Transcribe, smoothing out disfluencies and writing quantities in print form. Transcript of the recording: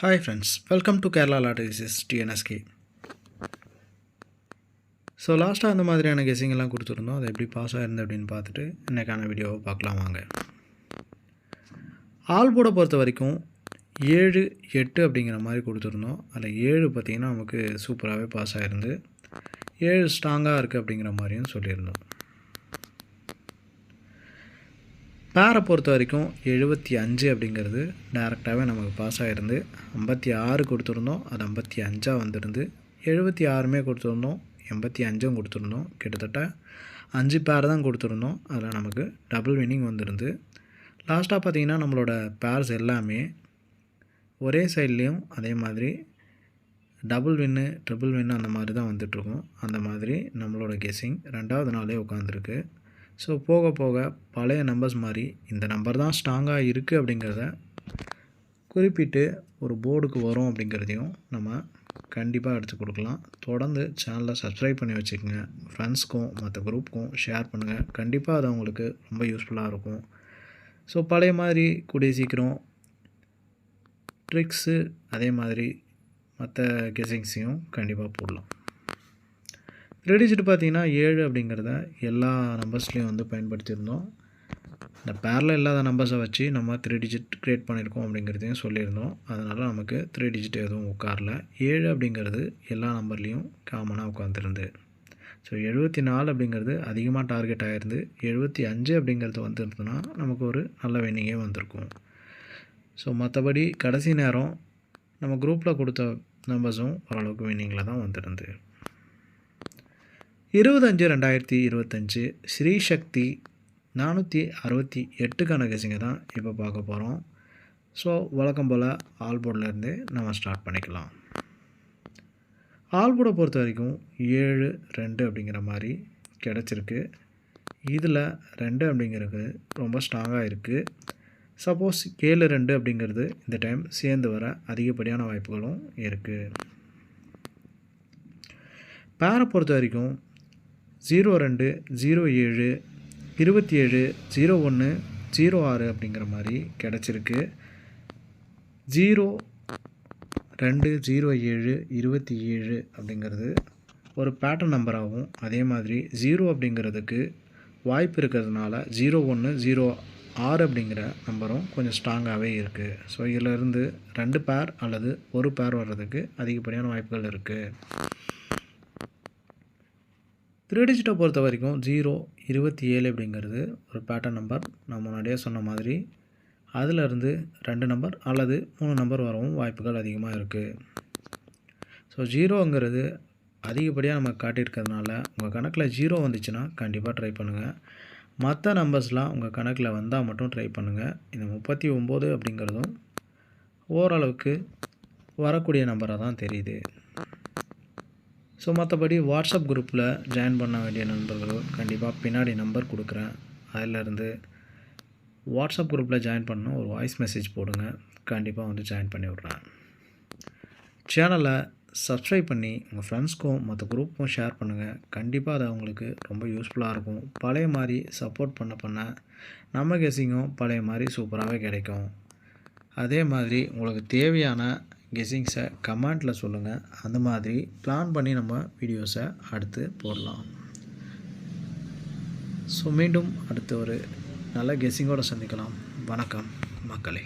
Hi friends, welcome to Kerala Lottery. This is TNSK. So லாஸ்ட்டாக அந்த மாதிரியான கெஸிங்கெல்லாம் கொடுத்துருந்தோம். அது எப்படி பாஸ் ஆகிருந்தது அப்படின்னு பார்த்துட்டு இன்றைக்கான வீடியோவை பார்க்கலாம் வாங்க. ஆல் போர்டை பொறுத்த வரைக்கும் 7, 8 அப்படிங்கிற மாதிரி கொடுத்துருந்தோம். அதில் 7 பார்த்திங்கன்னா நமக்கு சூப்பராகவே பாஸ் ஆகிருந்து, 7 ஸ்ட்ராங்காக இருக்குது அப்படிங்கிற மாதிரியும் சொல்லியிருந்தோம். பேரை பொறுத்த வரைக்கும் 75 அப்படிங்கிறது டேரெக்டாகவே நமக்கு பாஸ் ஆகிருந்து, 56 கொடுத்துருந்தோம், அது 55 வந்துருந்து, 76 கொடுத்துருந்தோம், 85 கொடுத்துருந்தோம். கிட்டத்தட்ட 5 பேர் தான் கொடுத்துருந்தோம். அதில் நமக்கு டபுள் வின்னிங் வந்துருந்து. லாஸ்ட்டாக பார்த்திங்கன்னா நம்மளோட பேர்ஸ் எல்லாமே ஒரே சைட்லேயும் அதே மாதிரி டபுள் வின்னு ட்ரிபிள் வின்னு அந்த மாதிரி தான் வந்துட்ருக்கோம். அந்த மாதிரி நம்மளோட கெஸ்ஸிங் 2வது நாளே உட்காந்துருக்கு. ஸோ போக போக பழைய நம்பர்ஸ் மாதிரி இந்த நம்பர் தான் ஸ்ட்ராங்காக இருக்குது அப்படிங்கிறத குறிப்பிட்டு ஒரு போர்டுக்கு வரும் அப்படிங்கிறதையும் நம்ம கண்டிப்பாக எடுத்து கொடுக்கலாம். தொடர்ந்து சேனலை சப்ஸ்கிரைப் பண்ணி வச்சுக்கோங்க. ஃப்ரெண்ட்ஸ்க்கும் மற்ற குரூப்புக்கும் ஷேர் பண்ணுங்கள். கண்டிப்பாக அது அவங்களுக்கு ரொம்ப யூஸ்ஃபுல்லாக இருக்கும். ஸோ பழைய மாதிரி கூடிய சீக்கிரம் ட்ரிக்ஸு அதே மாதிரி மற்ற கெஸிங்ஸையும் கண்டிப்பாக போடலாம். 3 டிஜிட் பார்த்திங்கன்னா 7 அப்படிங்கிறத எல்லா நம்பர்ஸ்லேயும் வந்து பயன்படுத்தியிருந்தோம். இந்த பேரில் இல்லாத நம்பர்ஸை வச்சு நம்ம 3 டிஜிட் க்ரியேட் பண்ணியிருக்கோம் அப்படிங்கிறதையும் சொல்லியிருந்தோம். அதனால் நமக்கு 3 டிஜிட் எதுவும் உட்காரல. 7 அப்படிங்கிறது எல்லா நம்பர்லேயும் காமனாக உட்காந்துருந்து. ஸோ 74 அப்படிங்கிறது அதிகமாக டார்கெட் ஆகிருந்து, 75 அப்படிங்கிறது வந்துருந்துன்னா நமக்கு ஒரு நல்ல வின்னிங்கே வந்திருக்கும். ஸோ மற்றபடி கடைசி நேரம் நம்ம குரூப்பில் கொடுத்த நம்பர்ஸும் ஓரளவுக்கு வின்னிங்கில் தான் வந்துருந்து. 25/2025 ஸ்ரீசக்தி 468க்கான கெஸிங்கை தான் இப்போ பார்க்க போகிறோம். ஸோ வழக்கம் போல் ஆல் போர்டிலேருந்து நம்ம ஸ்டார்ட் பண்ணிக்கலாம். ஆல் போர்டை பொறுத்த வரைக்கும் 7, 2 அப்படிங்கிற மாதிரி கிடச்சிருக்கு. இதில் 2 அப்படிங்கிறது ரொம்ப ஸ்ட்ராங்காக இருக்குது. சப்போஸ் 7, 2 அப்படிங்கிறது இந்த டைம் சேர்ந்து வர அதிகப்படியான வாய்ப்புகளும் இருக்குது. பேரை பொறுத்த வரைக்கும் 02, 07, 27, 01, 06 அப்படிங்கிற மாதிரி கிடச்சிருக்கு. 0, 2, 07, 27 அப்படிங்கிறது ஒரு பேட்டர்ன் நம்பராகவும், அதே மாதிரி 0 அப்படிங்கிறதுக்கு வாய்ப்பு இருக்கிறதுனால 01, 06 அப்படிங்கிற நம்பரும் கொஞ்சம் ஸ்ட்ராங்காகவே இருக்குது. ஸோ இதிலிருந்து 2 பேர் அல்லது ஒரு பேர் வர்றதுக்கு அதிகப்படியான வாய்ப்புகள் இருக்குது. 3 டிஜிட்டை பொறுத்த வரைக்கும் 0, 27 அப்படிங்கிறது ஒரு பேட்டர்ன் நம்பர். நான் முன்னாடியே சொன்ன மாதிரி அதிலிருந்து 2 நம்பர் அல்லது 3 நம்பர் வரவும் வாய்ப்புகள் அதிகமாக இருக்குது. ஸோ 0ங்கிறது அதிகப்படியாக நம்ம காட்டியிருக்கிறதுனால உங்கள் கணக்கில் 0 வந்துச்சுன்னா கண்டிப்பாக ட்ரை பண்ணுங்கள். மற்ற நம்பர்ஸ்லாம் உங்கள் கணக்கில் வந்தால் மட்டும் ட்ரை பண்ணுங்கள். இந்த 39 அப்படிங்கிறதும் ஓரளவுக்கு வரக்கூடிய நம்பராக தான் தெரியுது. ஸோ மற்றபடி வாட்ஸ்அப் குரூப்பில் ஜாயின் பண்ண வேண்டிய நண்பர்கள் கண்டிப்பாக பின்னாடி நம்பர் கொடுக்குறேன். அதிலேருந்து வாட்ஸ்அப் குரூப்பில் ஜாயின் பண்ணணும், ஒரு வாய்ஸ் மெசேஜ் போடுங்க. கண்டிப்பாக வந்து ஜாயின் பண்ணி விட்றேன். சேனலை சப்ஸ்கிரைப் பண்ணி உங்கள் ஃப்ரெண்ட்ஸ்க்கும் மற்ற குரூப்புக்கும் ஷேர் பண்ணுங்கள். கண்டிப்பாக அது அவங்களுக்கு ரொம்ப யூஸ்ஃபுல்லாக இருக்கும். பழைய மாதிரி சப்போர்ட் பண்ண நம்ம கெஸிங்கும் பழைய மாதிரி சூப்பராகவே கிடைக்கும். அதே மாதிரி உங்களுக்கு தேவையான கெஸிங்ஸை கமெண்ட்டில் சொல்லுங்கள். அந்த மாதிரி பிளான் பண்ணி நம்ம வீடியோஸை அடுத்து போடலாம். ஸோ மீண்டும் அடுத்து ஒரு நல்ல கெஸிங்கோடு சந்திக்கலாம். வணக்கம் மக்களே.